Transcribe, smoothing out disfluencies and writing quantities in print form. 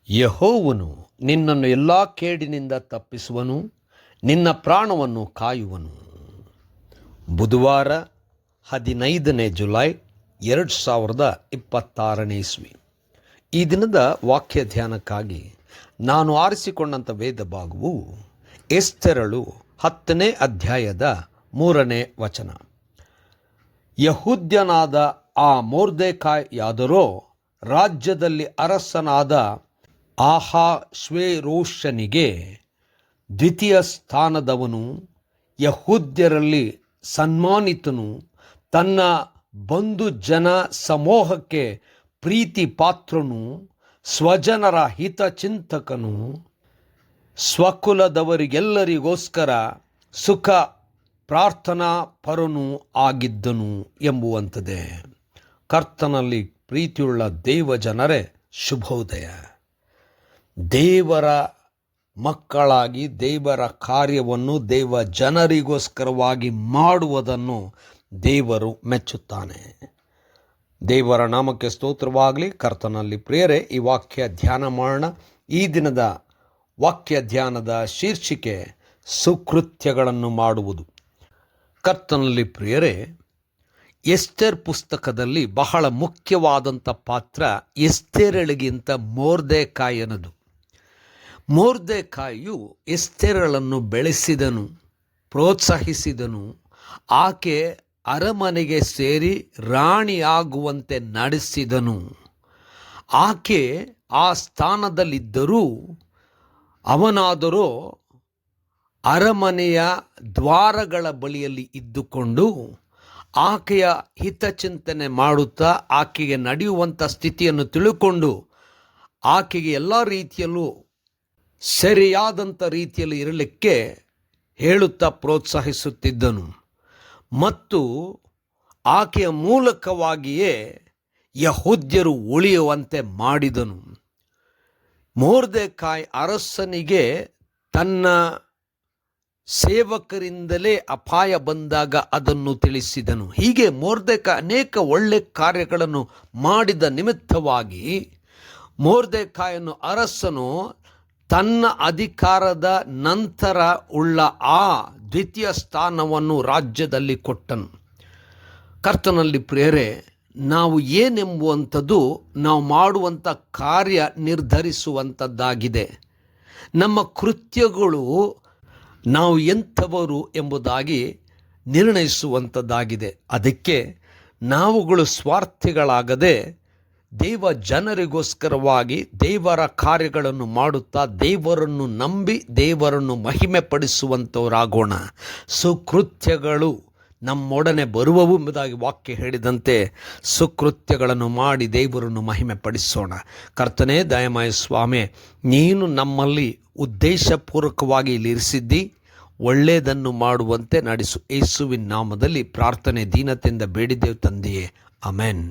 ಯೆಹೋವನು ನಿನ್ನನ್ನು ಎಲ್ಲ ಕೇಡಿನಿಂದ ತಪ್ಪಿಸುವನು, ನಿನ್ನ ಪ್ರಾಣವನ್ನು ಕಾಯುವನು. ಬುಧವಾರ 15ನೇ ಜುಲೈ 2026 ಇಸ್ವಿ. ಈ ದಿನದ ವಾಕ್ಯ ಧ್ಯಾನಕ್ಕಾಗಿ ನಾನು ಆರಿಸಿಕೊಂಡಂಥ ವೇದ ಭಾಗವು ಎಸ್ತೇರಳು 10ನೇ ಅಧ್ಯಾಯದ 3ನೇ ವಚನ. ಯಹೂದ್ಯನಾದ ಆ ಮೊರ್ದೆಕಾಯನಾದರೋ ರಾಜ್ಯದಲ್ಲಿ ಅರಸನಾದ ಅಹಷ್ವೇರೋಷನಿಗೆ ದ್ವಿತೀಯ ಸ್ಥಾನದವನು, ಯಹೂದ್ಯರಲ್ಲಿ ಸನ್ಮಾನಿತನು, ತನ್ನ ಬಂಧು ಜನ ಸಮೂಹಕ್ಕೆ ಪ್ರೀತಿ ಪಾತ್ರನು, ಸ್ವಜನರ ಹಿತಚಿಂತಕನು, ಸ್ವಕುಲದವರಿಗೆಲ್ಲರಿಗೋಸ್ಕರ ಸುಖ ಪ್ರಾರ್ಥನಾ ಪರನೂ ಆಗಿದ್ದನು ಎಂಬುವಂಥದ್ದೇ. ಕರ್ತನಲ್ಲಿ ಪ್ರೀತಿಯುಳ್ಳ ದೇವ ಜನರೇ, ಶುಭೋದಯ. ದೇವರ ಮಕ್ಕಳಾಗಿ ದೇವರ ಕಾರ್ಯವನ್ನು ದೇವ ಜನರಿಗೋಸ್ಕರವಾಗಿ ಮಾಡುವುದನ್ನು ದೇವರು ಮೆಚ್ಚುತ್ತಾನೆ. ದೇವರ ನಾಮಕ್ಕೆ ಸ್ತೋತ್ರವಾಗಲಿ. ಕರ್ತನಲ್ಲಿ ಪ್ರಿಯರೇ, ಈ ವಾಕ್ಯ ಧ್ಯಾನ ಮಾಡೋಣ. ಈ ದಿನದ ವಾಕ್ಯ ಧ್ಯಾನದ ಶೀರ್ಷಿಕೆ ಸುಕೃತ್ಯಗಳನ್ನು ಮಾಡುವುದು. ಕರ್ತನಲ್ಲಿ ಪ್ರಿಯರೇ, ಎಸ್ತೇರ್ ಪುಸ್ತಕದಲ್ಲಿ ಬಹಳ ಮುಖ್ಯವಾದಂಥ ಪಾತ್ರ ಎಸ್ತೇರಳಿಗಿಂತ ಮೊರ್ದೆಕಾಯನದು. ಮೊರ್ದೆಕಾಯು ಎಸ್ತೇರಳನ್ನು ಬೆಳೆಸಿದನು, ಪ್ರೋತ್ಸಾಹಿಸಿದನು. ಆಕೆ ಅರಮನೆಗೆ ಸೇರಿ ರಾಣಿಯಾಗುವಂತೆ ನಡೆಸಿದನು. ಆಕೆ ಆ ಸ್ಥಾನದಲ್ಲಿದ್ದರೂ ಅವನಾದರೋ ಅರಮನೆಯ ದ್ವಾರಗಳ ಬಳಿಯಲ್ಲಿ ಇದ್ದುಕೊಂಡು ಆಕೆಯ ಹಿತಚಿಂತನೆ ಮಾಡುತ್ತಾ ಆಕೆಗೆ ನಡೆಯುವಂಥ ಸ್ಥಿತಿಯನ್ನು ತಿಳುಕೊಂಡು ಆಕೆಗೆ ಎಲ್ಲ ರೀತಿಯಲ್ಲೂ ಸರಿಯಾದಂಥ ರೀತಿಯಲ್ಲಿ ಇರಲಿಕ್ಕೆ ಹೇಳುತ್ತಾ ಪ್ರೋತ್ಸಾಹಿಸುತ್ತಿದ್ದನು ಮತ್ತು ಆಕೆಯ ಮೂಲಕವಾಗಿಯೇ ಯಹೂದ್ಯರು ಉಳಿಯುವಂತೆ ಮಾಡಿದನು. ಮೊರ್ದೆಕಾಯ್ ಅರಸನಿಗೆ ತನ್ನ ಸೇವಕರಿಂದಲೇ ಅಪಾಯ ಬಂದಾಗ ಅದನ್ನು ತಿಳಿಸಿದನು. ಹೀಗೆ ಮೊರ್ದೆಕಾಯ್ ಅನೇಕ ಒಳ್ಳೆ ಕಾರ್ಯಗಳನ್ನು ಮಾಡಿದ ನಿಮಿತ್ತವಾಗಿ ಮೊರ್ದೆಕಾಯನು ಅರಸನು ತನ್ನ ಅಧಿಕಾರದ ನಂತರ ಉಳ್ಳ ಆ ದ್ವಿತೀಯ ಸ್ಥಾನವನ್ನು ರಾಜ್ಯದಲ್ಲಿ ಕೊಟ್ಟನು. ಕರ್ತನಲ್ಲಿ ಪ್ರಿಯರೇ, ನಾವು ಏನೆಂಬುವಂಥದ್ದು ನಾವು ಮಾಡುವಂಥ ಕಾರ್ಯ ನಿರ್ಧರಿಸುವಂಥದ್ದಾಗಿದೆ. ನಮ್ಮ ಕೃತ್ಯಗಳು ನಾವು ಎಂಥವರು ಎಂಬುದಾಗಿ ನಿರ್ಣಯಿಸುವಂಥದ್ದಾಗಿದೆ. ಅದಕ್ಕೆ ನಾವುಗಳು ಸ್ವಾರ್ಥಿಗಳಾಗದೆ ದೇವ ಜನರಿಗೋಸ್ಕರವಾಗಿ ದೇವರ ಕಾರ್ಯಗಳನ್ನು ಮಾಡುತ್ತಾ ದೇವರನ್ನು ನಂಬಿ ದೇವರನ್ನು ಮಹಿಮೆ ಪಡಿಸುವಂಥವರಾಗೋಣ. ಸುಕೃತ್ಯಗಳು ನಮ್ಮೊಡನೆ ಬರುವವು ಎಂಬುದಾಗಿ ವಾಕ್ಯ ಹೇಳಿದಂತೆ ಸುಕೃತ್ಯಗಳನ್ನು ಮಾಡಿ ದೇವರನ್ನು ಮಹಿಮೆ ಪಡಿಸೋಣ. ಕರ್ತನೇ, ದಯಮಾಯ ಸ್ವಾಮಿ, ನೀನು ನಮ್ಮಲ್ಲಿ ಉದ್ದೇಶಪೂರ್ವಕವಾಗಿ ಇಲ್ಲಿರಿಸಿದ್ದಿ, ಒಳ್ಳೆಯದನ್ನು ಮಾಡುವಂತೆ ನಡೆಸು. ಯೇಸುವಿನ ನಾಮದಲ್ಲಿ ಪ್ರಾರ್ಥನೆ ದೀನತೆಯಿಂದ ಬೇಡಿದೆವು ತಂದೆಯೇ, ಆಮೆನ್.